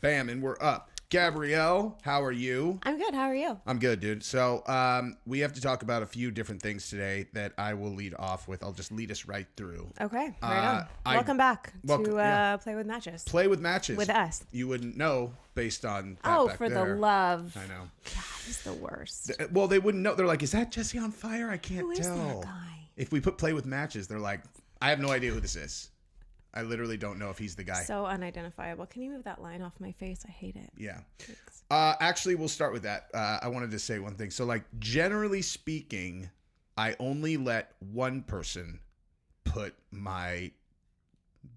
Bam, and we're up. Gabrielle, how are you? I'm good. How are you? I'm good, dude. So we have to talk about a few different things today that I will lead off with. I'll just lead us right through. Okay, right on. Welcome back to Play with Matches. Play with Matches. With us. You wouldn't know based on that Oh, back for there. the love. I know. God, he's the worst. Well, they wouldn't know. They're like, is that Jesse on Fire? I can't Who is tell. that guy? If we put Play with Matches, they're like, I have no idea who this is. I literally don't know if he's the guy. So unidentifiable. Can you move that line off my face? I hate it. Yeah. Thanks. Actually, we'll start with that. I wanted to say one thing. So, like, generally speaking, I only let one person put my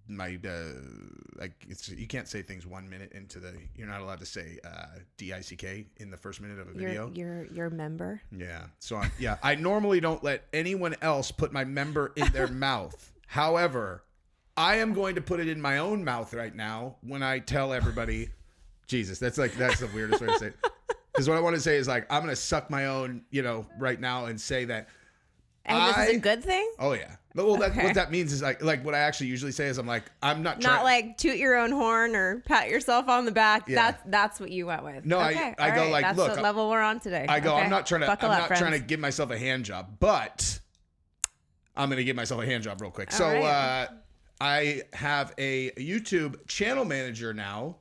like, it's, you can't say things 1 minute into the, you're not allowed to say DICK in the first minute of a video. Your member. Yeah. So I normally don't let anyone else put my member in their mouth. However, I am going to put it in my own mouth right now when I tell everybody, Jesus, that's the weirdest way to say it. Because what I want to say is, like, I'm going to suck my own, right now and say that. And this is a good thing? Oh, yeah. Well, what that means is, like what I actually usually say is, I'm like, I'm not trying. Not like toot your own horn or pat yourself on the back. Yeah. That's what you went with. No, okay. I go like, that's look. the level we're on today. I go, okay. I'm not trying to give myself a hand job, but I'm going to give myself a hand job real quick. All So, right. I have a YouTube channel manager now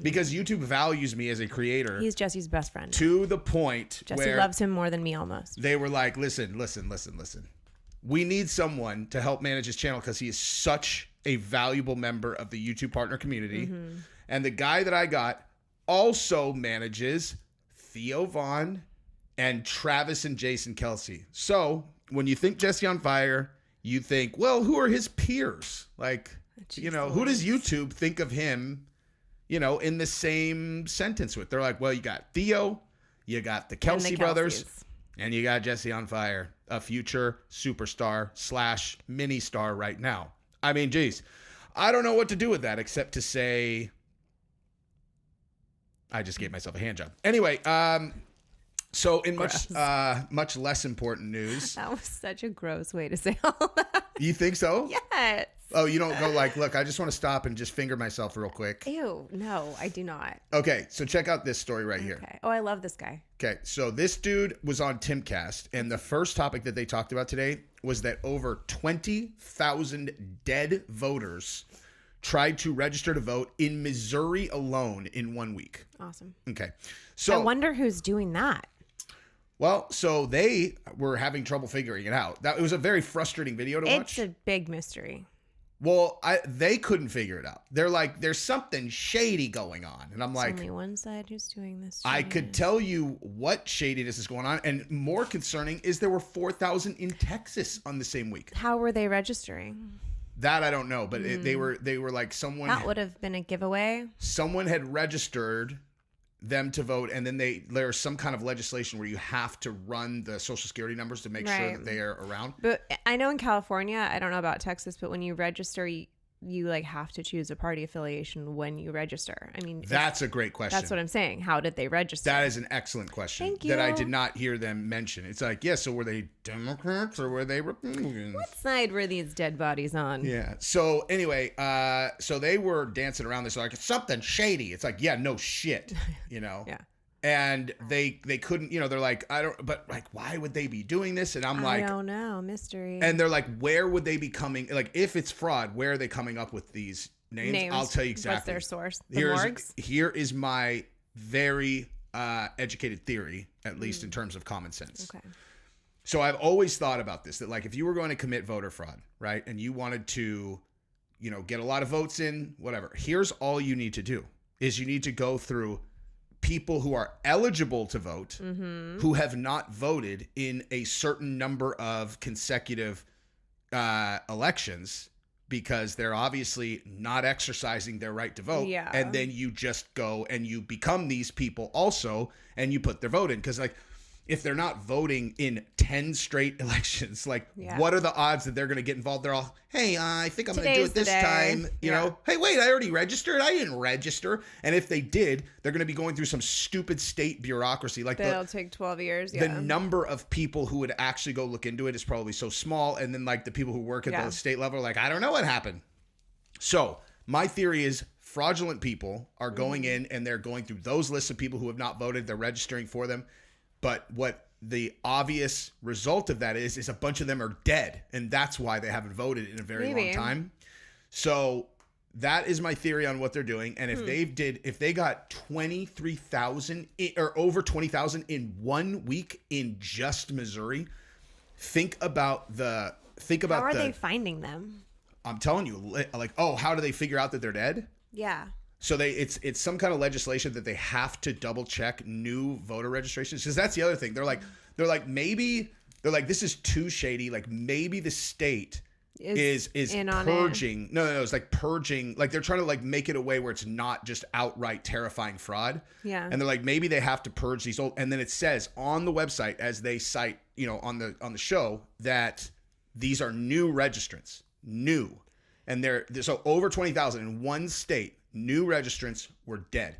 because YouTube values me as a creator. He's Jesse's best friend. To the point Jesse where loves him more than me almost. they were like, listen. We need someone to help manage his channel because he is such a valuable member of the YouTube partner community. Mm-hmm. And the guy that I got also manages Theo Vaughn and Travis and Jason Kelsey. So when you think Jesse on Fire, you think, well, who are his peers? Like, who does YouTube think of him, in the same sentence with? They're like, well, you got Theo, you got the Kelsey brothers, and you got Jesse on Fire, a future superstar / mini star right now. I mean, geez, I don't know what to do with that except to say I just gave myself a hand job. Anyway, so in much less important news. That was such a gross way to say all that. You think so? Yes. Oh, you don't go like, look, I just want to stop and just finger myself real quick. Ew, no, I do not. Okay, so check out this story right here. Okay. Oh, I love this guy. Okay, so this dude was on Timcast, and the first topic that they talked about today was that over 20,000 dead voters tried to register to vote in Missouri alone in 1 week. Awesome. Okay, so I wonder who's doing that. Well, so they were having trouble figuring it out. It was a very frustrating video to watch. It's a big mystery. Well, they couldn't figure it out. They're like, there's something shady going on. And I'm like, only one side who's doing this. I could tell you what shadiness is going on. And more concerning is there were 4,000 in Texas on the same week. How were they registering? That I don't know. But they were like someone. That would have been a giveaway. Someone had registered them to vote, and then there's some kind of legislation where you have to run the social security numbers to make sure that they are around. But I know in California, I don't know about Texas, but when you register, you like have to choose a party affiliation when you register. I mean, that's a great question. That's what I'm saying. How did they register? That is an excellent question. Thank you. That I did not hear them mention. It's like, so were they Democrats or were they Republicans? What side were these dead bodies on? Yeah. So anyway, so they were dancing around this like, it's something shady. It's like, yeah, no shit, Yeah. And they couldn't, they're like, but like, why would they be doing this? And I'm like, I don't know, mystery. And they're like, where would they be coming? Like, if it's fraud, where are they coming up with these names? I'll tell you exactly. What's their source? The morgues? Here is my very educated theory, at least in terms of common sense. Okay. So I've always thought about this, that like, if you were going to commit voter fraud, right? And you wanted to, get a lot of votes in, whatever. Here's all you need to do is you need to go through people who are eligible to vote, who have not voted in a certain number of consecutive elections because they're obviously not exercising their right to vote. Yeah. And then you just go and you become these people also, and you put their vote in. Because like, if they're not voting in 10 straight elections, like what are the odds that they're going to get involved? They're all, hey, I think I'm going to do it this time. You know, hey, wait, I already registered. I didn't register. And if they did, they're going to be going through some stupid state bureaucracy. Like that'll take 12 years. The number of people who would actually go look into it is probably so small. And then like the people who work at the state level are like, I don't know what happened. So my theory is fraudulent people are going in and they're going through those lists of people who have not voted. They're registering for them. But what the obvious result of that is a bunch of them are dead. And that's why they haven't voted in a very long time. So that is my theory on what they're doing. And if they got 23,000 or over 20,000 in 1 week in just Missouri, think about how are they finding them? I'm telling you, like, oh, how do they figure out that they're dead? Yeah. So it's some kind of legislation that they have to double check new voter registrations, because that's the other thing. They're like this is too shady. Like maybe the state is purging. No, it's like purging. Like they're trying to like make it a way where it's not just outright terrifying fraud. Yeah. And they're like, maybe they have to purge these old. And then it says on the website, as they cite, on the show, that these are new registrants, and they're so over 20,000 in one state. New registrants were dead.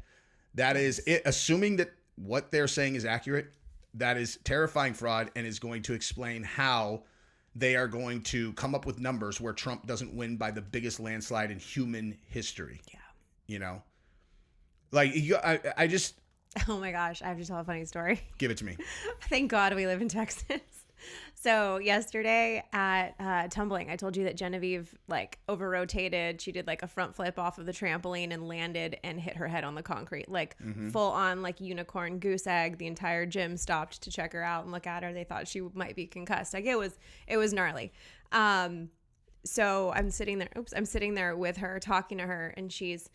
That is it. Assuming that what they're saying is accurate, that is terrifying fraud, and is going to explain how they are going to come up with numbers where Trump doesn't win by the biggest landslide in human history. Yeah. I just. Oh my gosh, I have to tell a funny story. Give it to me. Thank God we live in Texas. So yesterday at tumbling, I told you that Genevieve like over-rotated. She did like a front flip off of the trampoline and landed and hit her head on the concrete, like full on like unicorn goose egg. The entire gym stopped to check her out and look at her. They thought she might be concussed. Like it was gnarly. So I'm sitting there with her, talking to her, and she's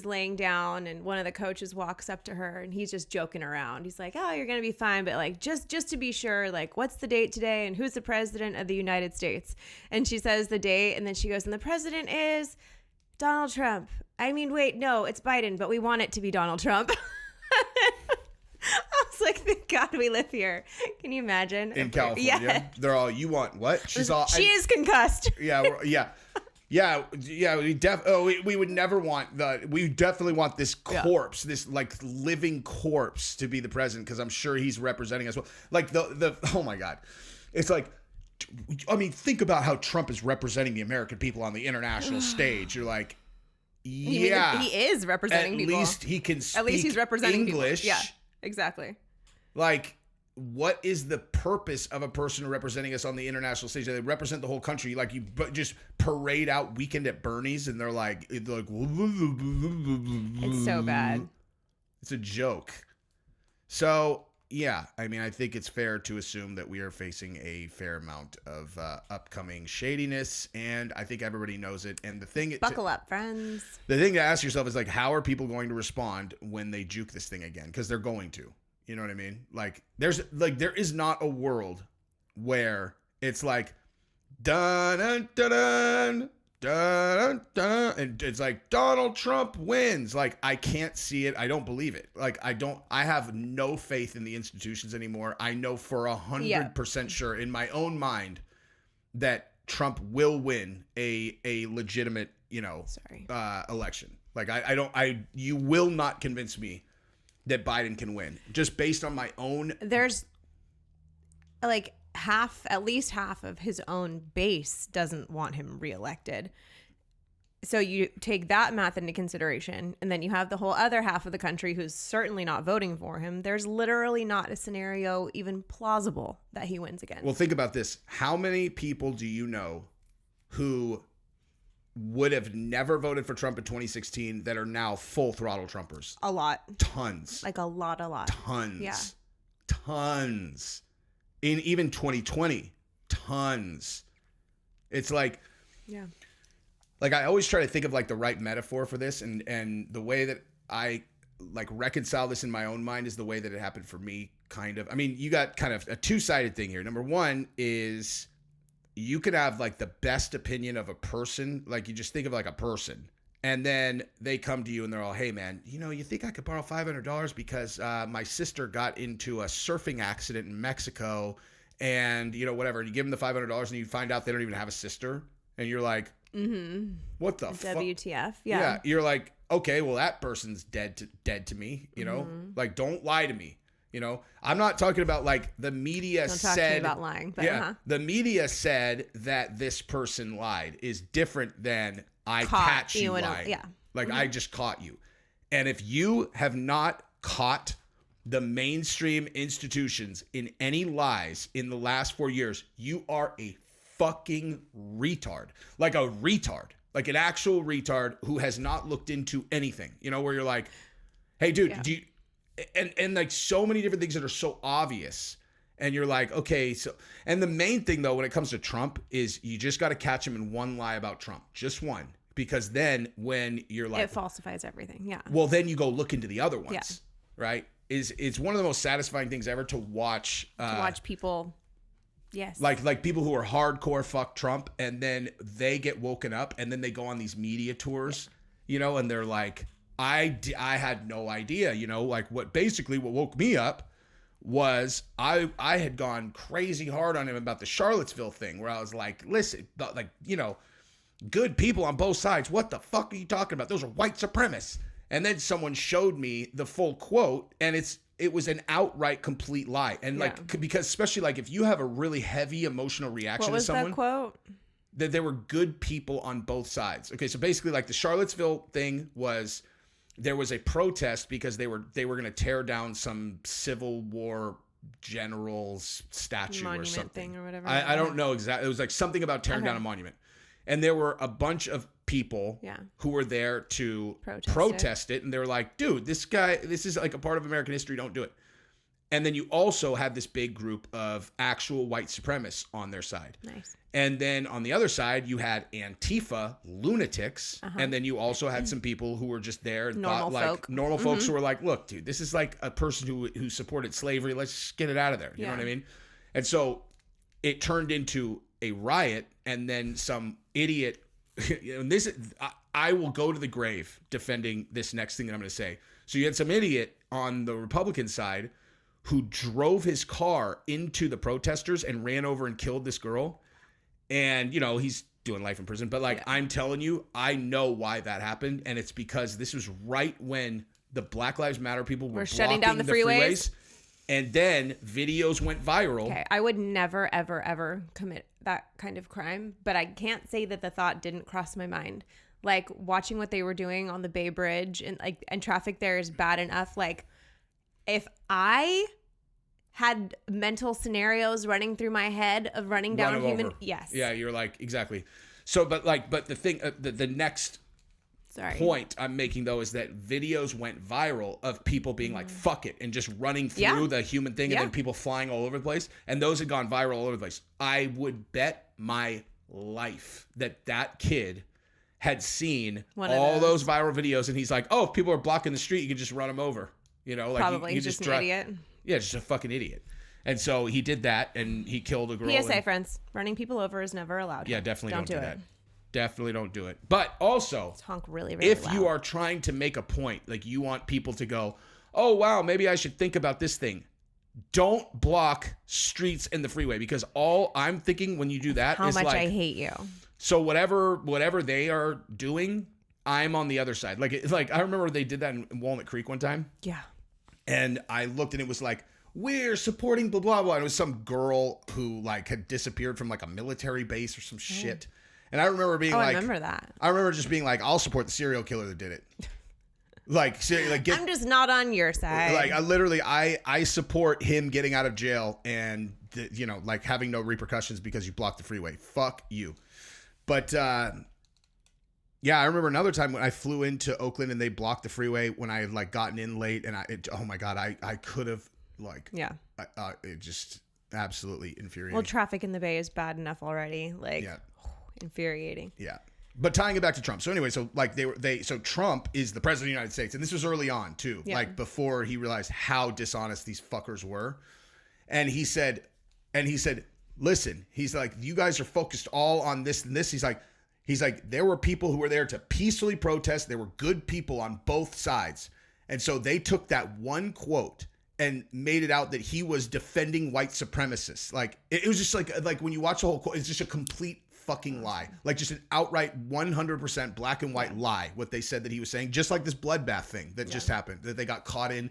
laying down, and one of the coaches walks up to her and he's just joking around. He's like, "Oh, you're going to be fine, but like just to be sure, like what's the date today and who's the president of the United States?" And she says the date, and then she goes, "And the president is Donald Trump." I mean, wait, no, it's Biden, but we want it to be Donald Trump. I was like, thank God we live here. Can you imagine? In California, yeah. They're all, "You want what?" She is concussed. Yeah. We would never want we definitely want this corpse, this like living corpse to be the president, because I'm sure he's representing us well. Like the oh my God. It's like, I mean, think about how Trump is representing the American people on the international stage. You're like, yeah. He is representing people. At least he can speak At least he's representing English. People. Yeah, exactly. Like, what is the purpose of a person representing us on the international stage? They represent the whole country. Like, you just parade out Weekend at Bernie's, and they're like it's so bad. It's a joke. So yeah, I mean, I think it's fair to assume that we are facing a fair amount of upcoming shadiness, and I think everybody knows it. And the thing, buckle up, friends. The thing to ask yourself is like, how are people going to respond when they juke this thing again? Because they're going to. You know what I mean? Like, there is not a world where it's like, dun dun dun dun dun dun, and it's like Donald Trump wins. Like, I can't see it. I don't believe it. Like, I have no faith in the institutions anymore. I know for 100% sure in my own mind that Trump will win a legitimate, election. Like, you will not convince me that Biden can win, just based on my own. There's like at least half of his own base doesn't want him reelected. So you take that math into consideration, and then you have the whole other half of the country who's certainly not voting for him. There's literally not a scenario even plausible that he wins again. Well, think about this. How many people do you know who would have never voted for Trump in 2016 that are now full throttle Trumpers? A lot. Tons. Like a lot. Tons. Yeah. Tons. In even 2020, tons. It's like, yeah. Like, I always try to think of like the right metaphor for this, and the way that I like reconcile this in my own mind is the way that it happened for me, kind of. I mean, you got kind of a two-sided thing here. Number one is, you could have like the best opinion of a person. Like, you just think of like a person, and then they come to you and they're all, "Hey man, you think I could borrow $500 because my sister got into a surfing accident in Mexico, and whatever." And you give them the $500 and you find out they don't even have a sister, and you're like, what the fuck? WTF? Yeah. You're like, okay, well, that person's dead to me. Like, don't lie to me. I'm not talking about like the media Don't talk said to me about lying, but the media said that this person lied is different than I catch you lying. Like, I just caught you. And if you have not caught the mainstream institutions in any lies in the last 4 years, you are a fucking retard. Like a retard. Like an actual retard who has not looked into anything. You know, where you're like, hey, dude, do you... And like so many different things that are so obvious. And you're like, okay, so... And the main thing, though, when it comes to Trump is you just got to catch him in one lie about Trump. Just one. Because then when you're like... It falsifies everything, yeah. Well, then you go look into the other ones, right? It's one of the most satisfying things ever to watch... to watch people... Yes. Like people who are hardcore fuck Trump, and then they get woken up, and then they go on these media tours, you know, and they're like, I had no idea, you know, like what woke me up was I had gone crazy hard on him about the Charlottesville thing, where I was like, listen, like, you know, good people on both sides. What the fuck are you talking about? Those are white supremacists. And then someone showed me the full quote, and it was an outright complete lie. And like, because especially like if you have a really heavy emotional reaction to someone. What was that quote? That there were good people on both sides. Okay, so basically like the Charlottesville thing was, there was a protest because they were going to tear down some Civil War general's statue monument or something. Thing or whatever. I don't know exactly. It was like something about tearing down a monument. And there were a bunch of people who were there to protest it. And they were like, dude, this is like a part of American history. Don't do it. And then you also had this big group of actual white supremacists on their side. Nice. And then on the other side, you had Antifa lunatics. And then you also had some people who were just there and normal thought like folk. normal folks who were like, look, dude, this is like a person who supported slavery. Let's just get it out of there. You know what I mean? And so it turned into a riot, and then some idiot, and this, I will go to the grave defending this next thing that I'm going to say. So you had some idiot on the Republican side who drove his car into the protesters and ran over and killed this girl. And, you know, he's doing life in prison. But like, I'm telling you, I know why that happened. And it's because this was right when the Black Lives Matter people were shutting down the freeways. And then videos went viral. Okay, I would never, ever, ever commit that kind of crime, but I can't say that the thought didn't cross my mind. Like watching what they were doing on the Bay Bridge and traffic there is bad enough. Like if I had mental scenarios running through my head of running down human, yes, yeah, you're like exactly. So, but the thing, the next. Sorry. Point I'm making though is that videos went viral of people being like fuck it and just running through the human thing and then people flying all over the place, and those had gone viral all over the place. I would bet my life that kid had seen all those viral videos, and he's like, oh, if people are blocking the street, you can just run them over, you know, like probably he's just an idiot. Yeah, just a fucking idiot. And so he did that, and he killed a girl. PSA, friends, running people over is never allowed. Yeah, definitely don't do that. Definitely don't do it. But also, honk really, really if loud. you are trying to make a point, like you want people to go, oh, wow, maybe I should think about this thing. Don't block streets in the freeway, because all I'm thinking when you do that is how much like, I hate you. So whatever they are doing, I'm on the other side. Like I remember they did that in Walnut Creek one time. Yeah. And I looked and it was like, we're supporting blah, blah, blah. And it was some girl who like had disappeared from like a military base or some shit. And I remember being like, I remember that. I remember just being like, I'll support the serial killer that did it. Like, I'm just not on your side. Like, I support him getting out of jail and, you know, like having no repercussions because you blocked the freeway. Fuck you. But, yeah, I remember another time when I flew into Oakland and they blocked the freeway when I had like gotten in late, and oh my God, I could have like, it just absolutely infuriating. Well, traffic in the Bay is bad enough already. Like, infuriating. Yeah. But tying it back to Trump. So anyway, so like so Trump is the president of the United States. And this was early on too. Yeah. Like before he realized how dishonest these fuckers were. And he said, listen, he's like, you guys are focused all on this and this. He's like, there were people who were there to peacefully protest. There were good people on both sides. And so they took that one quote and made it out that he was defending white supremacists. Like it was just like when you watch the whole quote, it's just a complete fucking lie. Like just an outright 100% black and white lie, what they said that he was saying, just like this bloodbath thing that just happened, that they got caught in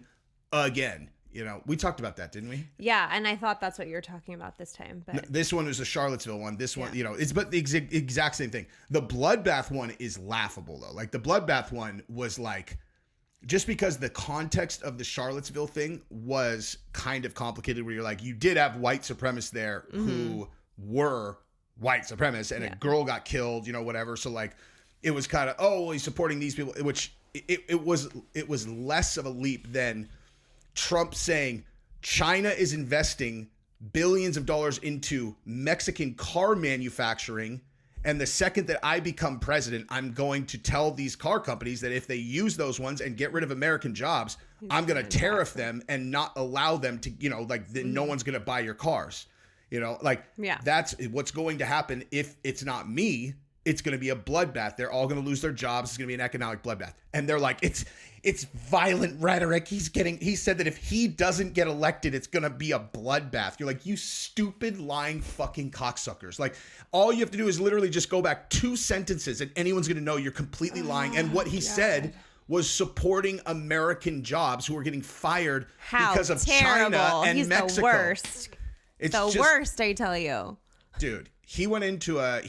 again. You know, we talked about that, didn't we? Yeah, and I thought that's what you were talking about this time. But No, this one was the Charlottesville one. This one, you know, it's but the exact same thing. The bloodbath one is laughable though. Like the bloodbath one was like, just because the context of the Charlottesville thing was kind of complicated, where you're like, you did have white supremacists there who were white supremacists, and a girl got killed, you know, whatever. So like, it was kind of, oh, well, he's supporting these people, which it was less of a leap than Trump saying China is investing billions of dollars into Mexican car manufacturing. And the second that I become president, I'm going to tell these car companies that if they use those ones and get rid of American jobs, I'm going to tariff them and not allow them to, you know, like no one's going to buy your cars. You know, like that's what's going to happen if it's not me. It's going to be a bloodbath. They're all going to lose their jobs. It's going to be an economic bloodbath. And they're like, it's violent rhetoric. He said that if he doesn't get elected, it's going to be a bloodbath. You're like, you stupid, lying fucking cocksuckers. Like, all you have to do is literally just go back 2 sentences and anyone's going to know you're completely lying. And what he said was supporting American jobs who are getting fired because of terrible. China and He's Mexico. The worst. It's the worst, I tell you. Dude. He went into a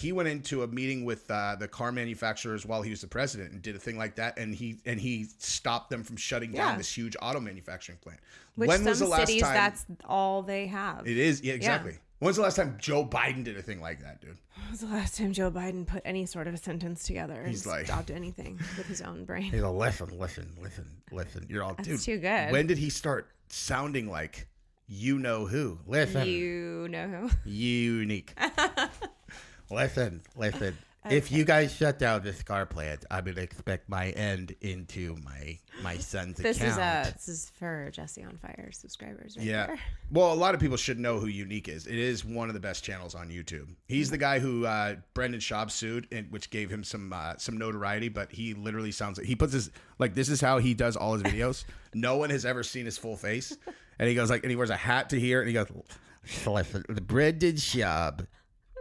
meeting with the car manufacturers while he was the president and did a thing like that, and he stopped them from shutting down this huge auto manufacturing plant. Which when was the last cities, time? That's all they have. It is, yeah, exactly. Yeah. When's the last time Joe Biden did a thing like that, dude? When was the last time Joe Biden put any sort of a sentence together? He's like, stopped anything with his own brain. He's like, listen. You're all, that's dude. Too good. When did he start sounding like you know who? Listen. You know who? Unique. Listen. Okay. If you guys shut down this car plant, I'm going to expect my end into my son's account. This is for Jesse on Fire subscribers right yeah. there. Well, a lot of people should know who Unique is. It is one of the best channels on YouTube. He's the guy who Brendan Schaub sued, which gave him some notoriety, but he literally sounds like, he puts his, like, this is how he does all his videos. No one has ever seen his full face. And he goes like, and he wears a hat to here, and he goes, listen, Brendan Schaub.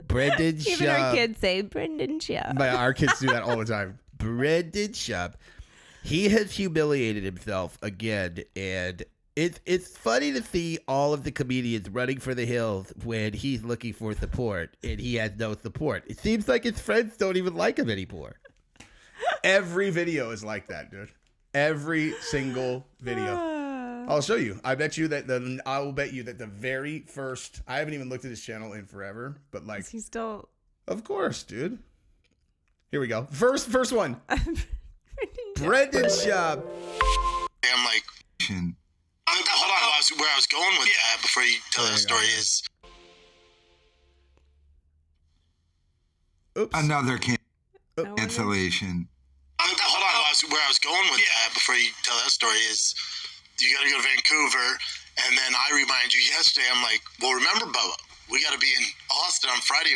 Even our kids say Brendan Schaub. Our kids do that all the time. Brendan Schaub. He has humiliated himself again, and it's funny to see all of the comedians running for the hills when he's looking for support, and he has no support. It seems like his friends don't even like him anymore. Every video is like that, dude. Every single video. I'll show you. I will bet you that the very first, I haven't even looked at his channel in forever, but like, is he still? Of course, dude. Here we go. First one. Brendan Schaub. I'm like, hold on. Where I was going with that before you tell that story is. Oops. Another cancellation. Hold on. Where I was going with that before you tell that story is. You got to go to Vancouver, and then I remind you yesterday. I'm like, well, remember, Bubba, we got to be in Austin on Friday.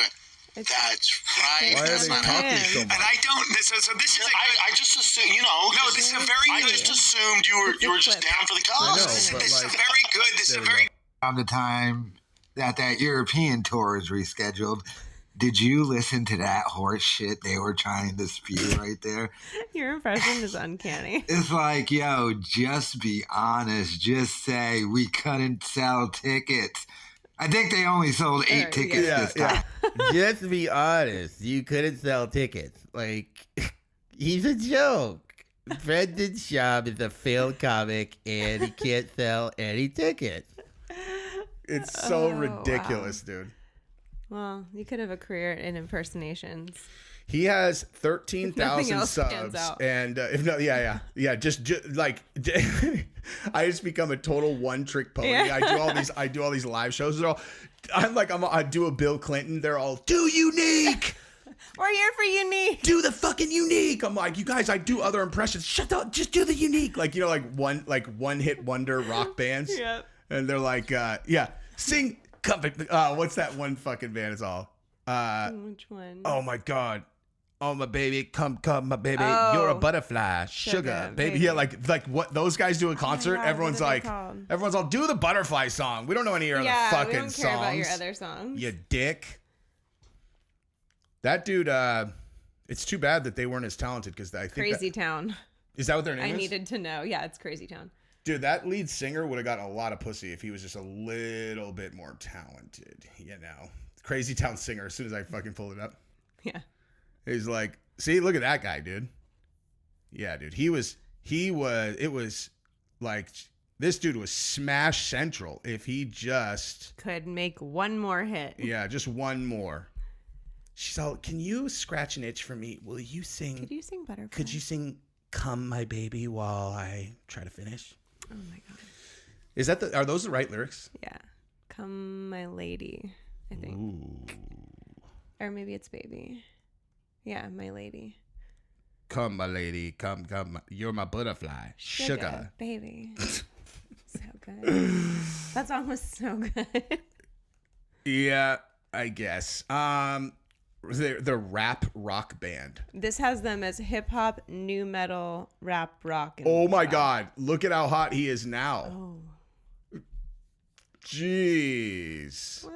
That's right. Why are they talking so much? And I don't. So this is. I just assumed. You know. No, this is a very. I just assumed you were just down for the cause. This is a very good. This is a very. Around the time that European tour is rescheduled. Did you listen to that horse shit they were trying to spew right there? Your impression is uncanny. It's like, yo, just be honest. Just say we couldn't sell tickets. I think they only sold 8 tickets this time. Just be honest. You couldn't sell tickets. Like, he's a joke. Brendan Schaub is a failed comic, and he can't sell any tickets. It's so ridiculous, dude. Well, you could have a career in impersonations. He has 13,000 subs, and if no, just like I just become a total one-trick pony. Yeah. I do all these live shows. I do a Bill Clinton. They're all do Unique. We're here for Unique. Do the fucking Unique. I'm like, you guys, I do other impressions. Shut up, just do the Unique. Like, you know, like one hit wonder rock bands. Yep. And they're like, sing. What's that one fucking band? It's all. Which one? Oh my god. Oh my baby, come my baby. Oh. You're a butterfly, sugar baby. Yeah, like what those guys do in concert. God, everyone's all do the butterfly song. We don't know any other fucking we don't care songs. About your other songs. You dick. That dude. It's too bad that they weren't as talented because I think Crazy Town. Is that what their name is? I needed to know. Yeah, it's Crazy Town. Dude, that lead singer would have gotten a lot of pussy if he was just a little bit more talented, you know. Crazy Town Singer, as soon as I fucking pulled it up. Yeah. He's like, see, look at that guy, dude. Yeah, dude. It was like, this dude was smash central if he just could make one more hit. Yeah, just one more. She's all, can you scratch an itch for me? Will you sing? Could you sing Butterfly? Could you sing Come My Baby while I try to finish? Oh my God. Are those the right lyrics? Yeah. Come My Lady, I think. Ooh. Or maybe it's Baby. Yeah, My Lady. Come, my lady. Come. You're my butterfly. Sugar. Baby. So good. That song was so good. Yeah, I guess. The rap rock band. This has them as hip hop, new metal, rap rock. And Oh my rock. God. Look at how hot he is now. Oh. Jeez.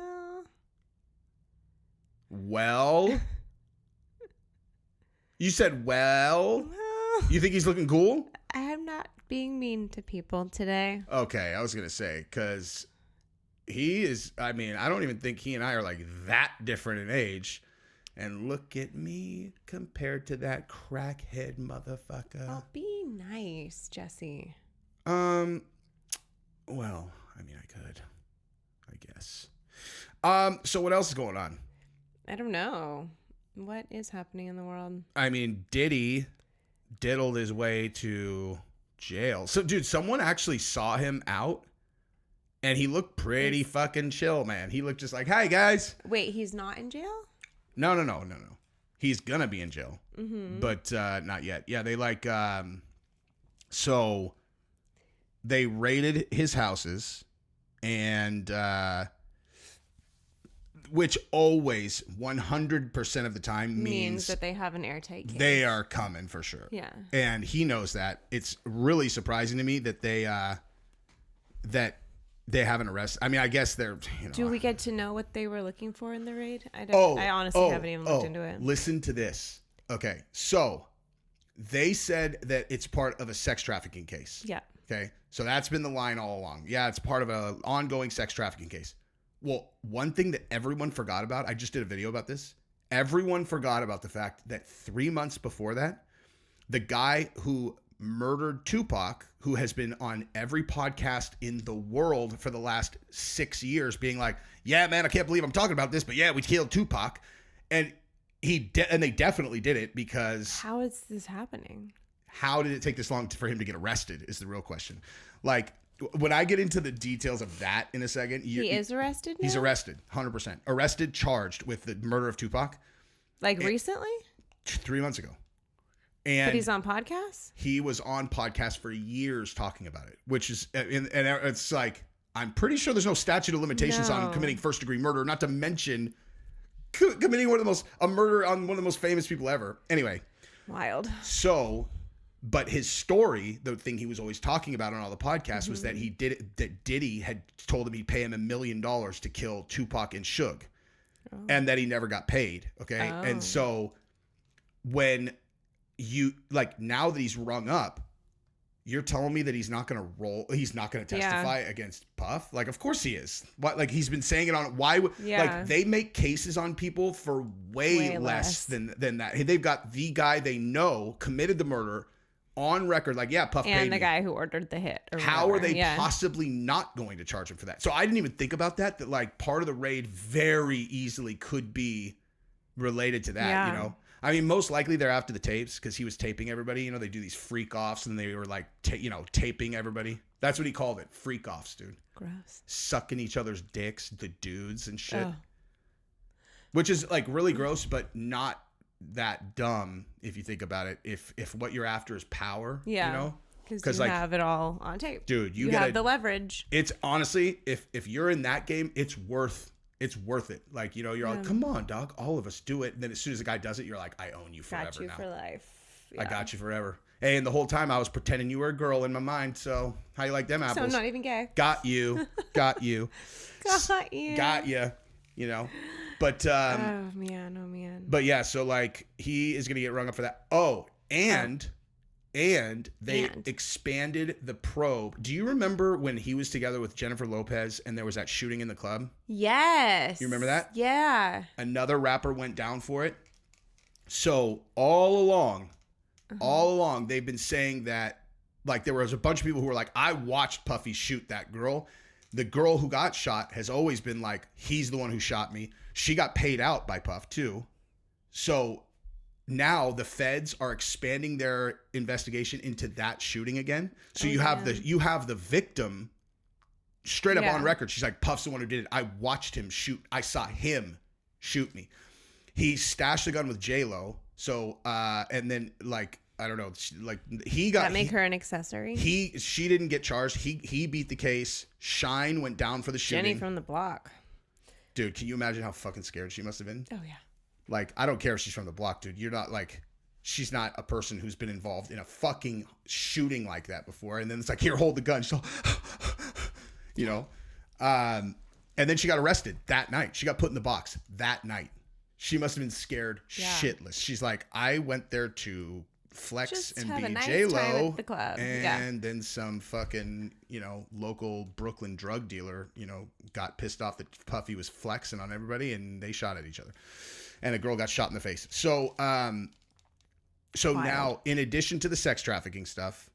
Well. You said well? You think he's looking cool? I'm not being mean to people today. Okay, I was going to say, because he is, I mean, I don't even think he and I are like that different in age. And look at me compared to that crackhead motherfucker. Oh, be nice, Jesse. Well, I mean, I could, I guess. So what else is going on? I don't know. What is happening in the world? I mean, Diddy diddled his way to jail. So, dude, someone actually saw him out, and he looked pretty fucking chill, man. He looked just like, hi, guys. Wait, he's not in jail? No. He's gonna be in jail, but not yet. Yeah, they so they raided his houses, and which always 100% of the time means that they have an airtight case. They are coming for sure. Yeah. And he knows that. It's really surprising to me that they haven't arrested. I mean, I guess they're, Do we get to know what they were looking for in the raid? I honestly haven't even looked into it. Listen to this. Okay. So they said that it's part of a sex trafficking case. Yeah. Okay. So that's been the line all along. Yeah, it's part of an ongoing sex trafficking case. Well, one thing that everyone forgot about, I just did a video about this. Everyone forgot about the fact that 3 months before that, the guy who murdered Tupac, who has been on every podcast in the world for the last 6 years, being like, yeah, man, I can't believe I'm talking about this, but yeah, we killed Tupac. And and they definitely did it because... How is this happening? How did it take this long for him to get arrested is the real question. Like... When I get into the details of that in a second, he is arrested now? He's arrested, 100%. Arrested, charged with the murder of Tupac. Recently? 3 months ago. And but he's on podcasts? He was on podcasts for years talking about it, which is, and it's like, I'm pretty sure there's no statute of limitations on committing first-degree murder, not to mention committing a murder on one of the most famous people ever. Anyway. Wild. So... But his story, the thing he was always talking about on all the podcasts, was that that Diddy had told him he'd pay him $1 million to kill Tupac and Suge, and that he never got paid. Okay. Oh. And so when now that he's rung up, you're telling me that he's not going to testify against Puff? Like, of course he is. What, he's been saying it on, they make cases on people for way less than that. They've got the guy they know committed the murder on record, Puff paid me. And the guy who ordered the hit. How are they possibly not going to charge him for that? So I didn't even think about that part of the raid very easily could be related to that, I mean, most likely they're after the tapes because he was taping everybody. They do these freak offs and they were taping everybody. That's what he called it. Freak offs, dude. Gross. Sucking each other's dicks, the dudes and shit. Oh. Which is really gross, but not that dumb if you think about it. If what you're after is power, because you have it all on tape, dude. You have the leverage. It's honestly, if you're in that game, it's worth it. You're like, come on, dog, all of us do it. And then as soon as the guy does it, you're like, I own you forever. Got you now. For life. Yeah. I got you forever. Hey, and the whole time I was pretending you were a girl in my mind. So how you like them apples? So I'm not even gay. Got you. Got you. Got you. Got you. But oh man. But yeah, so he is gonna get rung up for that. Oh, and And they expanded the probe. Do you remember when he was together with Jennifer Lopez and there was that shooting in the club? Yes. You remember that? Yeah. Another rapper went down for it. So all along, they've been saying that, like, there was a bunch of people who were like, I watched Puffy shoot that girl. The girl who got shot has always been like, he's the one who shot me. She got paid out by Puff too. So now the feds are expanding their investigation into that shooting again. So you have the victim straight up on record. She's like, Puff's the one who did it. I watched him shoot. I saw him shoot me. He stashed the gun with J-Lo. So and then, like, I don't know, like, he got, that make her an accessory. She didn't get charged. He beat the case. Shine went down for the shooting. Jenny from the block. Dude, can you imagine how fucking scared she must have been? Oh yeah. Like, I don't care if she's from the block, dude. You're not, like, she's not a person who's been involved in a fucking shooting like that before. And then it's like, here, hold the gun. She's all, you know. And then she got arrested that night. She got put in the box that night. She must have been scared shitless. She's like, I went there to flex just and have be a nice J-Lo time at the club. and then some fucking, you know, local Brooklyn drug dealer, you know, got pissed off that Puffy was flexing on everybody and they shot at each other. And a girl got shot in the face. So, now, in addition to the sex trafficking stuff,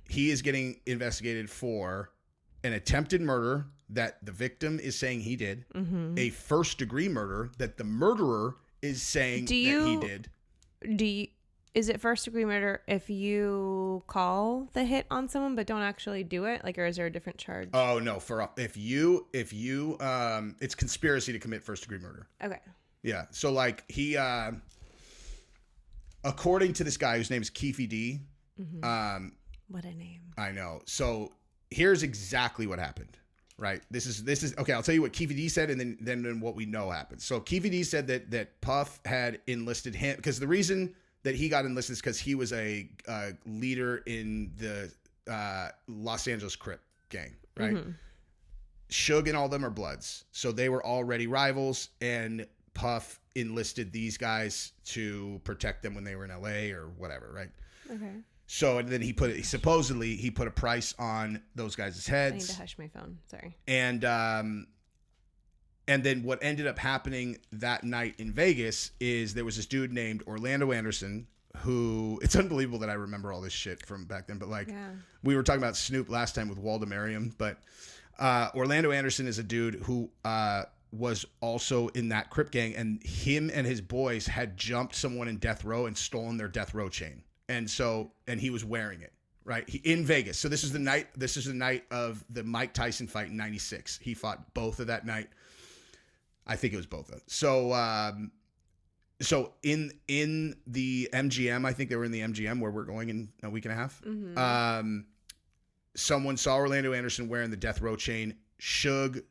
he is getting investigated for an attempted murder that the victim is saying he did, a first-degree murder that the murderer is saying that he did. Is it first-degree murder if you call the hit on someone but don't actually do it? Like, or is there a different charge? Oh no, if you it's conspiracy to commit first-degree murder. Okay. Yeah. So, like, he, according to this guy whose name is Keefe D. What a name. I know. So here's exactly what happened, right? This is okay. I'll tell you what Keefe D said, and then what we know happened. So Keefe D said that Puff had enlisted him because the reason that he got enlisted is because he was a leader in the Los Angeles Crip gang, right? Suge and all of them are Bloods, so they were already rivals, and Puff enlisted these guys to protect them when they were in LA or whatever, right? Okay. So, and then he put a price on those guys' heads. I need to hush my phone. Sorry. And then what ended up happening that night in Vegas is there was this dude named Orlando Anderson who, it's unbelievable that I remember all this shit from back then, but like we were talking about Snoop last time with Walda Merriam, but Orlando Anderson is a dude who was also in that Crip gang, and him and his boys had jumped someone in death row and stolen their death row chain. And he was wearing it, right? In Vegas. So this is the night of the Mike Tyson fight in 96. He fought both of that night. I think it was both of them. So in the MGM, I think they were in the MGM where we're going in a week and a half. Someone saw Orlando Anderson wearing the death row chain. Suge,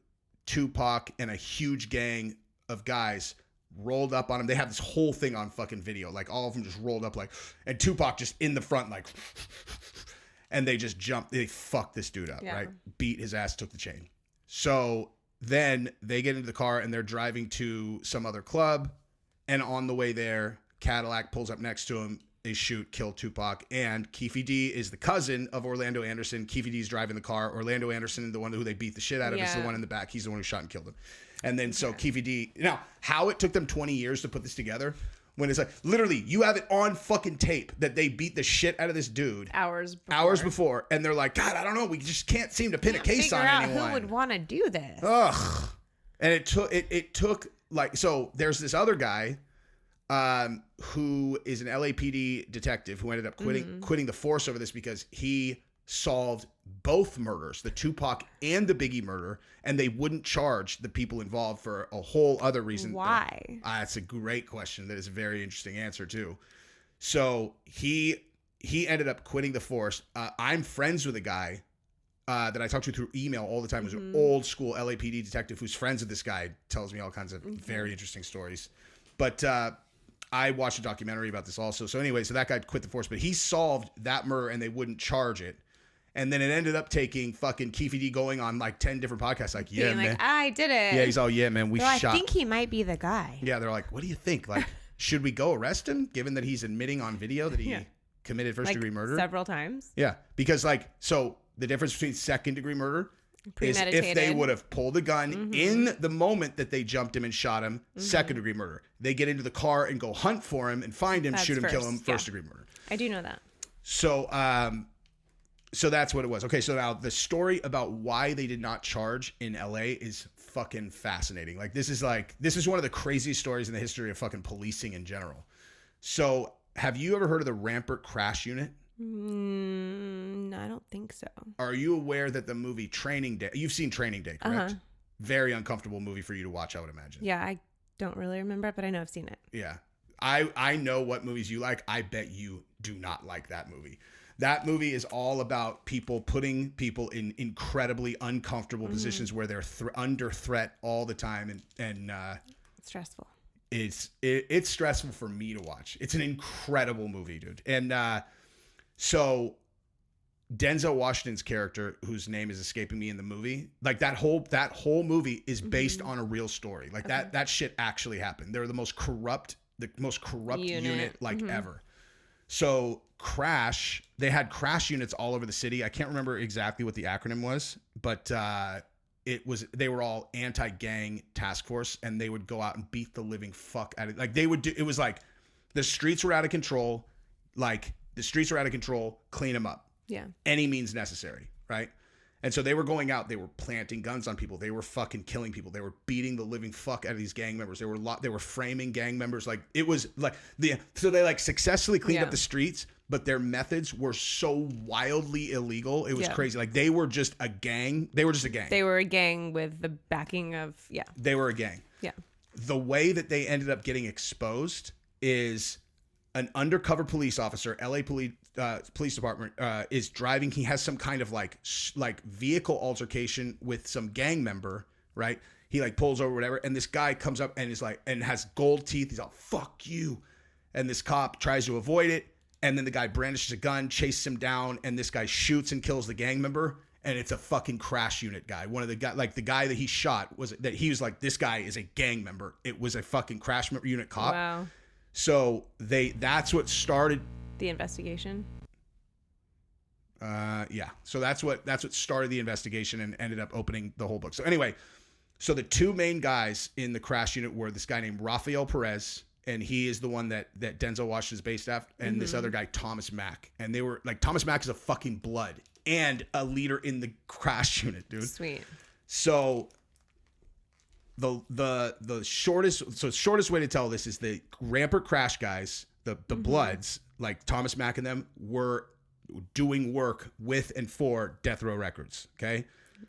Tupac, and a huge gang of guys rolled up on him. They have this whole thing on fucking video. Like, all of them just rolled up, like, and Tupac just in the front, like, and they just jumped. They fucked this dude up, right? Beat his ass, took the chain. So then they get into the car and they're driving to some other club. And on the way there, Cadillac pulls up next to him. They shoot, kill Tupac. And Keefe D is the cousin of Orlando Anderson. Keefe D's driving the car. Orlando Anderson, the one who they beat the shit out of, is the one in the back. He's the one who shot and killed him. And then so Keefe D. Now, how it took them 20 years to put this together, when it's like, literally, you have it on fucking tape that they beat the shit out of this dude hours before, and they're like, God, I don't know, we just can't seem to pin a case on anyone. Who would want to do this? Ugh. And it took like, so there's this other guy who is an LAPD detective who ended up quitting the force over this because he solved both murders, the Tupac and the Biggie murder, and they wouldn't charge the people involved for a whole other reason. Why? That's a great question. That is a very interesting answer too. So he ended up quitting the force. I'm friends with a guy that I talk to through email all the time. Who's an old school LAPD detective who's friends with this guy, tells me all kinds of very interesting stories. But I watched a documentary about this also. So anyway, so that guy quit the force, but he solved that murder and they wouldn't charge it. And then it ended up taking fucking Keefe D going on like 10 different podcasts. Like, yeah, being man. Like, I did it. Yeah, he's all, yeah, man, we shot. I think he might be the guy. Yeah, they're like, what do you think? Like, should we go arrest him given that he's admitting on video that he committed first degree murder several times. Yeah, because like, so the difference between second degree murder is if they would have pulled a gun in the moment that they jumped him and shot him, second degree murder. They get into the car and go hunt for him and find him, shoot him, kill him, first degree murder. I do know that. So, so that's what it was. Okay, so now the story about why they did not charge in LA is fucking fascinating. Like this is one of the craziest stories in the history of fucking policing in general. So, have you ever heard of the Rampart crash unit? I don't think so. Are you aware that the movie Training Day, you've seen Training Day, correct? Very uncomfortable movie for you to watch, I would imagine. Yeah, I don't really remember it, but I know I've seen it. Yeah. I know what movies you like. I bet you do not like that movie. That movie is all about putting people in incredibly uncomfortable positions where they're under threat all the time, and it's stressful. It's stressful for me to watch. It's an incredible movie, dude. And so Denzel Washington's character, whose name is escaping me in the movie, like that whole movie is based on a real story. Like that shit actually happened. They're the most corrupt unit like ever. So Crash, they had crash units all over the city. I can't remember exactly what the acronym was, but they were all anti-gang task force, and they would go out and beat the living fuck out of it. Like they would do, it was like the streets were out of control, clean them up. Yeah. Any means necessary, right? And so they were going out, they were planting guns on people, they were fucking killing people, they were beating the living fuck out of these gang members, they were framing gang members, like it was like so they like successfully cleaned up the streets, but their methods were so wildly illegal, it was crazy. Like they were just a gang. They were a gang with the backing of They were a gang. Yeah. The way that they ended up getting exposed is an undercover police officer, LA police department, is driving. He has some kind of like vehicle altercation with some gang member, right? He like pulls over, whatever, and this guy comes up and is like, and has gold teeth. He's all, "Fuck you," and this cop tries to avoid it, and then the guy brandishes a gun, chases him down, and this guy shoots and kills the gang member. And it's a fucking crash unit guy. One of the guy, like the guy that he shot he was like, this guy is a gang member. It was a fucking crash unit cop. Wow. So that's what started the investigation. Yeah. So that's what started the investigation and ended up opening the whole book. So anyway, so the two main guys in the crash unit were this guy named Rafael Perez, and he is the one that Denzel Washington is based after, and this other guy, Thomas Mack. And they were like, Thomas Mack is a fucking blood and a leader in the crash unit, dude. Sweet. So the shortest way to tell this is the Rampart crash guys, the Bloods, like Thomas Mack and them, were doing work with and for Death Row Records. Okay.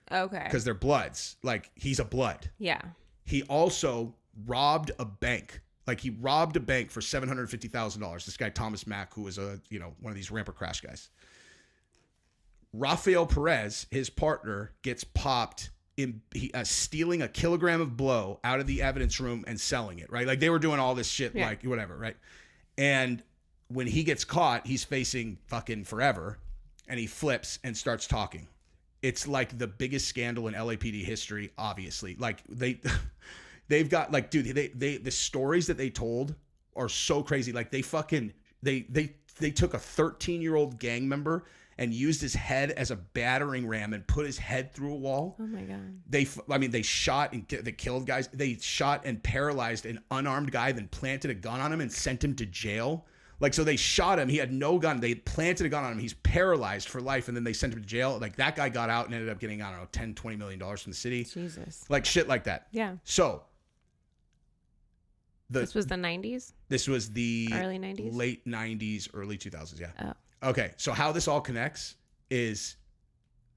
Because they're Bloods. Like he's a Blood. Yeah. He also robbed a bank. Like he robbed a bank for $750,000. This guy Thomas Mack, who was one of these Rampart crash guys. Rafael Perez, his partner, gets popped in stealing a kilogram of blow out of the evidence room and selling it, right? Like they were doing all this shit, like whatever, right? And when he gets caught, he's facing fucking forever, and he flips and starts talking. It's like the biggest scandal in LAPD history, obviously. Like they've got like, dude, the stories that they told are so crazy. Like they took a 13-year-old gang member and used his head as a battering ram and put his head through a wall. Oh my God. They shot and they killed guys. They shot and paralyzed an unarmed guy, then planted a gun on him and sent him to jail. Like, so they shot him. He had no gun. They planted a gun on him. He's paralyzed for life. And then they sent him to jail. Like that guy got out and ended up getting, I don't know, $10, $20 million from the city. Jesus. Like shit like that. Yeah. So. This was the 90s? This was the early 90s? Late 90s, early 2000s. Yeah. Oh. Okay, so how this all connects is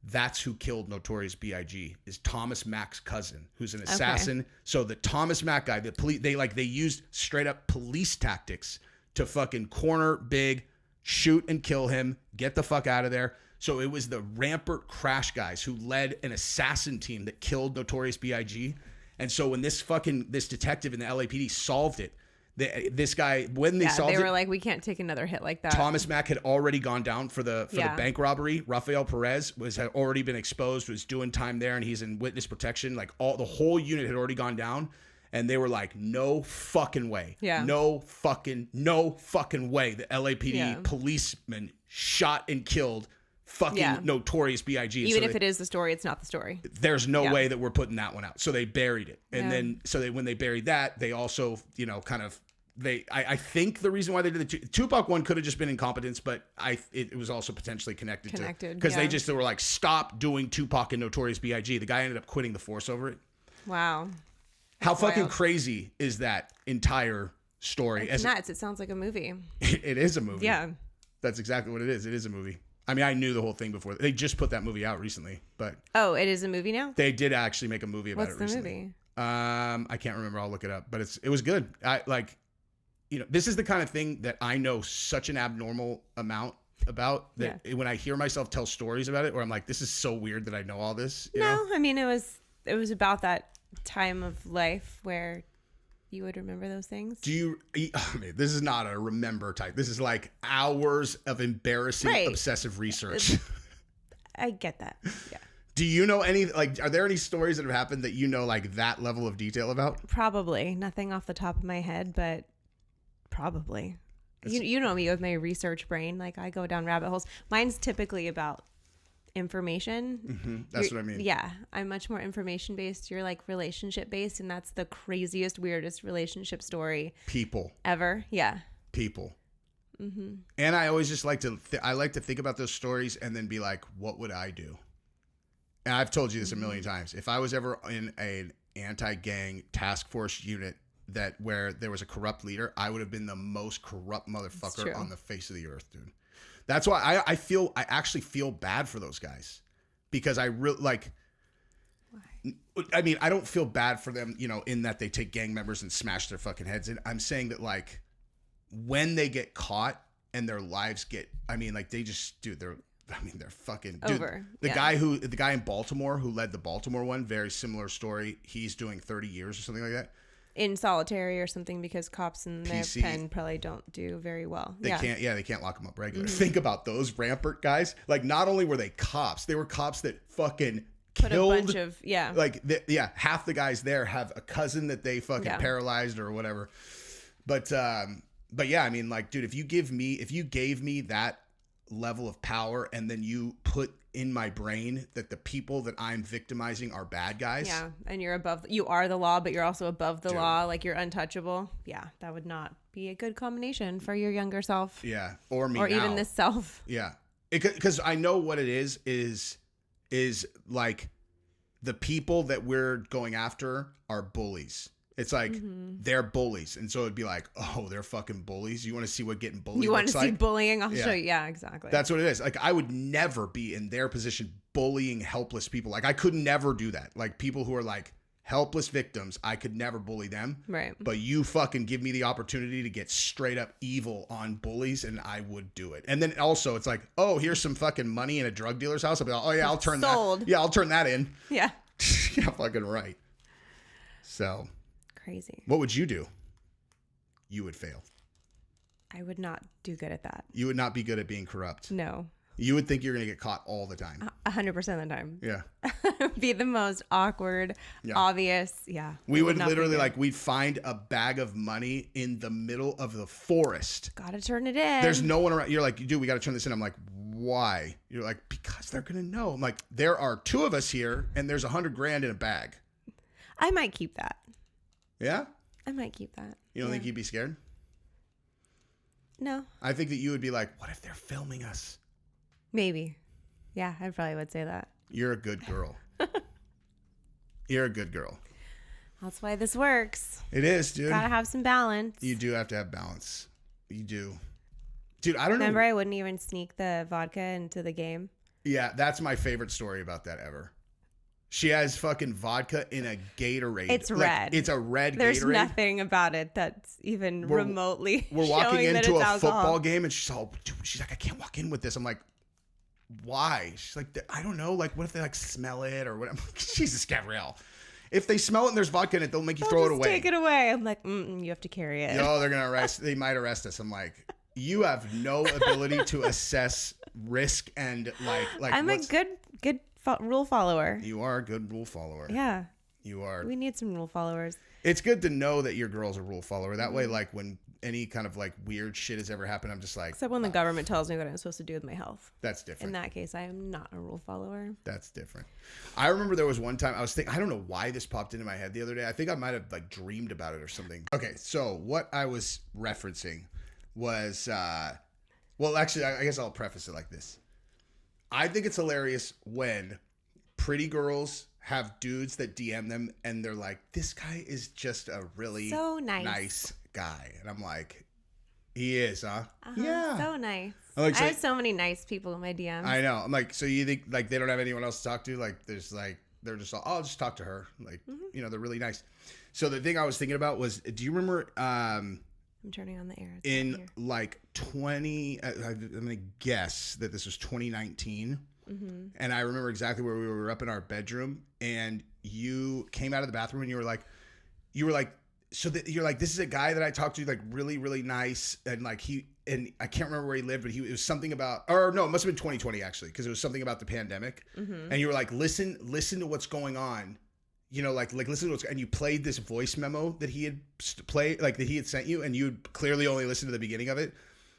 that's who killed Notorious B.I.G. is Thomas Mack's cousin, who's an assassin. Okay. So the Thomas Mack guy, the police, they used straight up police tactics to fucking corner Big, shoot and kill him, get the fuck out of there. So it was the Rampart crash guys who led an assassin team that killed Notorious B.I.G. And so when this detective in the LAPD solved it, this guy, when they solved it, they were like, we can't take another hit like that. Thomas Mack had already gone down for the bank robbery. Rafael Perez had already been exposed, was doing time there, and he's in witness protection. Like the whole unit had already gone down. And they were like, no fucking way. Yeah. No fucking way. The LAPD policeman shot and killed fucking Notorious B.I.G. Even if it is the story, it's not the story. There's no way that we're putting that one out. So they buried it. And then, when they buried that, they also, I think the reason why they did the Tupac one could have just been incompetence, but it was also potentially connected to, because they were like, stop doing Tupac and Notorious B.I.G. The guy ended up quitting the force over it. Wow. How fucking crazy is that entire story? It's nuts. It sounds like a movie. It is a movie. Yeah. That's exactly what it is. It is a movie. I mean, I knew the whole thing before. They just put that movie out recently, but oh, it is a movie now? They did actually make a movie about it recently. What's the movie? I can't remember. I'll look it up, but it was good. This is the kind of thing that I know such an abnormal amount about that when I hear myself tell stories about it, where I'm like, this is so weird that I know all this. You know? I mean, it was about that time of life where you would remember those things. This is not a remember type. This is like hours of embarrassing obsessive research. I get that. Yeah. Do you know are there any stories that have happened that you know like that level of detail about? Probably. Nothing off the top of my head, but probably. You know me with my research brain. Like I go down rabbit holes. Mine's typically about information. Mm-hmm. That's what I mean. Yeah. I'm much more information based. You're like relationship based, and that's the craziest, weirdest relationship story ever. Yeah. People. Mm-hmm. And I always just like to think about those stories and then be like, what would I do? And I've told you this a million times. If I was ever in an anti-gang task force unit where there was a corrupt leader, I would have been the most corrupt motherfucker on the face of the earth, dude. That's why I actually feel bad for those guys, because I really like. Why? I mean, I don't feel bad for them, in that they take gang members and smash their fucking heads in. I'm saying that like when they get caught and their lives get, they just, dude, they're fucking over. Dude, the guy in Baltimore who led the Baltimore one, very similar story. He's doing 30 years or something like that. In solitary or something, because cops in their pen probably don't do very well. They can't lock them up regular. Mm-hmm. Think about those Rampart guys. Like, not only were they cops, they were cops that fucking killed a bunch of half the guys there have a cousin that they fucking paralyzed or whatever. But yeah, I mean, like, dude, if you gave me that level of power and then you put in my brain that the people that I'm victimizing are bad guys. Yeah. And you are the law, but you're also above the law. Like you're untouchable. Yeah. That would not be a good combination for your younger self. Yeah. Or me or now. even this self. Yeah. Because I know what it is like the people that we're going after are bullies. It's like they're bullies. And so it'd be like, oh, they're fucking bullies. You want to see what getting bullied You want looks to see like? bullying? I'll show you. Yeah, exactly. That's what it is. Like I would never be in their position bullying helpless people. Like I could never do that. Like people who are like helpless victims, I could never bully them. Right. But you fucking give me the opportunity to get straight up evil on bullies and I would do it. And then also it's like, oh, here's some fucking money in a drug dealer's house. I'll be like, oh yeah, I'll turn that. Yeah, I'll turn that in. Yeah. Yeah, fucking right. So crazy. What would you do? You would fail. I would not do good at that. You would not be good at being corrupt. No. You would think you're going to get caught all the time. 100% of the time. Yeah. Be the most awkward, obvious. Yeah. We would literally we'd find a bag of money in the middle of the forest. Gotta turn it in. There's no one around. You're like, dude, we got to turn this in. I'm like, why? You're like, because they're going to know. I'm like, there are two of us here and there's $100,000 in a bag. I might keep that. Yeah? I might keep that. You don't think you'd be scared? No. I think that you would be like, what if they're filming us? Maybe. Yeah, I probably would say that. You're a good girl. You're a good girl. That's why this works. It is, dude. Gotta have some balance. You do have to have balance. You do. Dude, I don't know. Remember I wouldn't even sneak the vodka into the game? Yeah, that's my favorite story about that ever. She has fucking vodka in a Gatorade. It's red. It's a red There's Gatorade. There's nothing about it that's even remotely We're walking into a alcohol. football game and she's like, I can't walk in with this. I'm like, why? She's like, I don't know. Like, what if they like smell it or what? I'm like, Jesus, Gabrielle. If they smell it and there's vodka in it, they'll make you throw it away. Take it away. I'm like, you have to carry it. No, they're going to arrest. They might arrest us. I'm like, you have no ability to assess risk and like. I'm a good rule follower. You are a good rule follower. Yeah. You are. We need some rule followers. It's good to know that your girl's a rule follower. That way, like, when any kind of, like, weird shit has ever happened, I'm just like... Except when the government tells me what I'm supposed to do with my health. That's different. In that case, I am not a rule follower. That's different. I remember there was one time I was thinking... I don't know why this popped into my head the other day. I think I might have, like, dreamed about it or something. Okay, so what I was referencing was... well, actually, I guess I'll preface it like this. I think it's hilarious when pretty girls... have dudes that DM them and they're like, this guy is just a really so nice guy. And I'm like, he is, huh? Yeah. So nice. Like, so, I have so many nice people in my DMs. I know. I'm like, so you think like they don't have anyone else to talk to? Like there's like, they're just all, oh, I'll just talk to her. Like, you know, they're really nice. So the thing I was thinking about was, do you remember, I'm turning on the air. It's in like 20, I'm going to guess that this was 2019. And I remember exactly where we were up in our bedroom and you came out of the bathroom and you were like, so that you're like, this is a guy that I talked to, like really, really nice. And like and I can't remember where he lived, but it was something about, or no, it must've been 2020 actually. Cause it was something about the pandemic and you were like, listen to what's going on. You know, like listen to what's, and you played this voice memo that he had played, like that he had sent you and you clearly only listened to the beginning of it.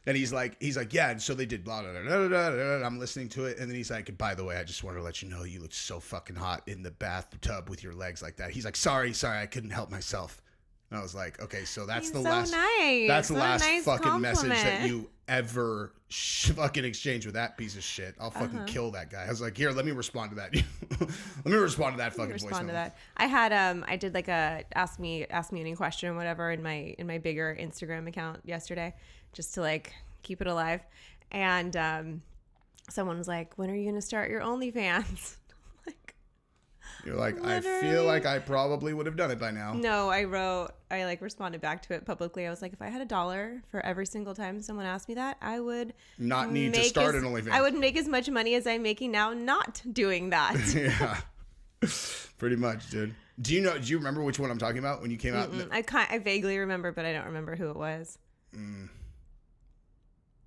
And he's like, yeah, and so they did blah, blah, blah, blah, blah, blah, blah. I'm listening to it. And then he's like, by the way, I just wanted to let you know you look so fucking hot in the bathtub with your legs like that. He's like, sorry, I couldn't help myself. And I was like, okay, so that's the last, nice. That's the last nice fucking compliment. message that you ever fucking exchange with that piece of shit. I'll fucking kill that guy. I was like, here, let me respond to that. Let me respond to that fucking voice memo. That. I had I did like a ask me any question or whatever in my bigger Instagram account yesterday, just to like keep it alive. And someone was like, when are you gonna start your OnlyFans? Like, you're like, literally. I feel like I probably would have done it by now. No, I like responded back to it publicly. I was like, if I had $1 for every single time someone asked me that, I would not need to start an OnlyFans. I would make as much money as I'm making now not doing that. Yeah. Pretty much, dude. Do you remember which one I'm talking about when you came out? I vaguely remember, but I don't remember who it was.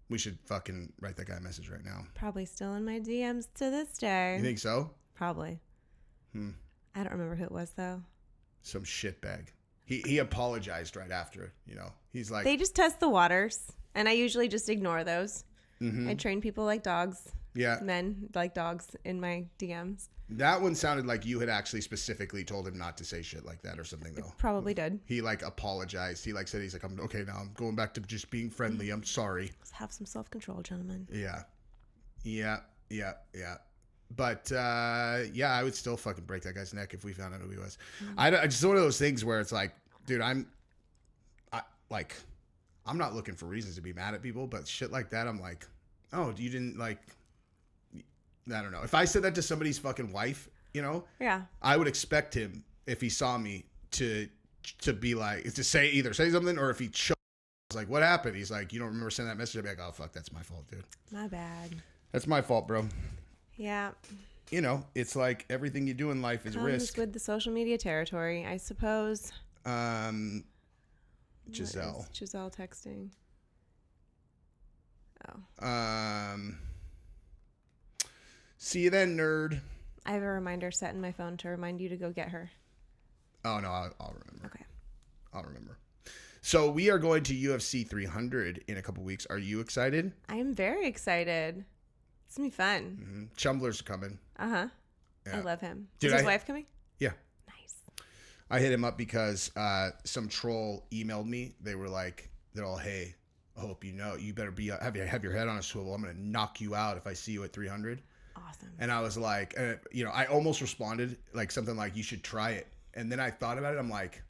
We should fucking write that guy a message right now. Probably still in my DMs to this day. You think so? Probably. I don't remember who it was though. Some shitbag. He apologized right after. You know, he's like, they just test the waters, and I usually just ignore those. I train people like dogs. Yeah. Men like dogs in my DMs. That one sounded like you had actually specifically told him not to say shit like that or something, though. Probably did. He like apologized. He like said, he's like, I'm okay now. I'm going back to just being friendly. I'm sorry. Let's have some self-control, gentlemen. Yeah. But yeah, I would still fucking break that guy's neck if we found out who he was. I just one of those things where it's like, dude, I'm not looking for reasons to be mad at people, but shit like that, I'm like, oh, you didn't like. I don't know. If I said that to somebody's fucking wife, you know, yeah, I would expect him if he saw me to be like, to say something, or if he chose, like, what happened? He's like, you don't remember sending that message? I'd be like, oh fuck, that's my fault, dude. My bad. That's my fault, bro. Yeah. You know, it's like everything you do in life is a risk. With the social media territory, I suppose. Giselle. Giselle texting. Oh. See you then, nerd. I have a reminder set in my phone to remind you to go get her. Oh, no, I'll remember. Okay. I'll remember. So we are going to UFC 300 in a couple weeks. Are you excited? I am very excited. It's going to be fun. Mm-hmm. Chumler's coming. Uh-huh. Yeah. I love him. Dude, Is his wife coming? Yeah. Nice. I hit him up because some troll emailed me. They were like, they're all, hey, I hope you know, you better be have your head on a swivel. I'm going to knock you out if I see you at 300. Awesome. And I was like, you know, I almost responded like something like, you should try it. And then I thought about it. I'm like,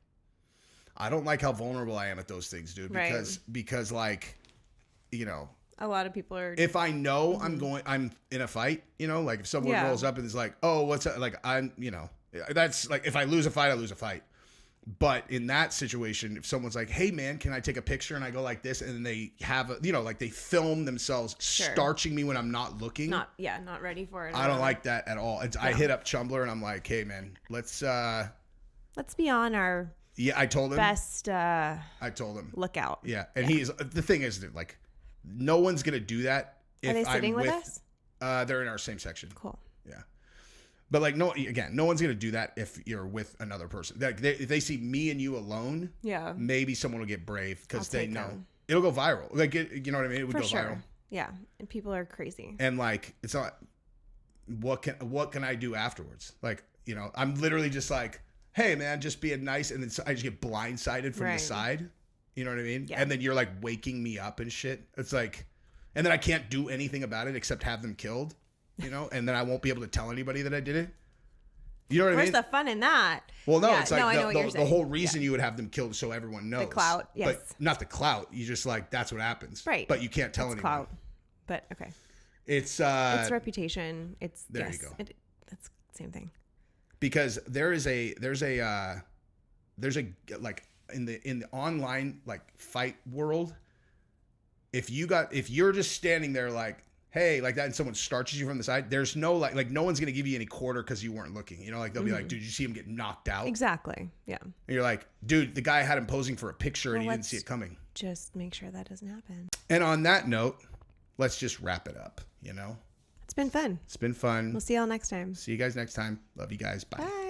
I don't like how vulnerable I am at those things, dude. Because like, you know, a lot of people are. If I know I'm in a fight, you know, like if someone rolls up and is like, oh, what's that? Like, I'm, you know, that's like, if I lose a fight, I lose a fight. But in that situation, if someone's like, hey man, can I take a picture? And I go like this, and then they have a, you know, like they film themselves starching me when I'm not looking. Not ready for it. I don't like that at all. I hit up Chumbler and I'm like, hey man, let's be on our I told him best I told him lookout. Yeah. And he's, the thing is, dude, like no one's gonna do that if Are they sitting I'm with us? They're in our same section. Cool. Yeah. But like, no one's gonna do that if you're with another person. Like, if they see me and you alone, Yeah. maybe someone will get brave because I'll they take know them. it'll go viral. Like, you know what I mean? It would For go sure. viral. Yeah. And people are crazy. And like, it's not what can I do afterwards? Like, you know, I'm literally just like, hey man, just being nice, and then I just get blindsided from the side. You know what I mean? Yeah. And then you're like waking me up and shit. It's like, and then I can't do anything about it except have them killed. You know, and then I won't be able to tell anybody that I did it. You know what I mean? Where's the fun in that? Well, no, Yeah, it's like I know what you're the saying. whole reason you would have them killed so everyone knows. The clout, yes. But not the clout. You just like, that's what happens. Right. But you can't tell anyone. Clout. But okay. It's reputation. It's there you go. That's the same thing. Because there's a like in the online like fight world, if you're just standing there like, hey, like that, and someone starches you from the side, there's no like no one's gonna give you any quarter because you weren't looking. You know, like they'll be like, dude, you see him get knocked out? Exactly. Yeah. And you're like, dude, the guy had him posing for a picture and he didn't see it coming. Just make sure that doesn't happen. And on that note, let's just wrap it up. You know, It's been fun. it's been fun. We'll see y'all next time. See you guys next time. Love you guys. Bye. Bye.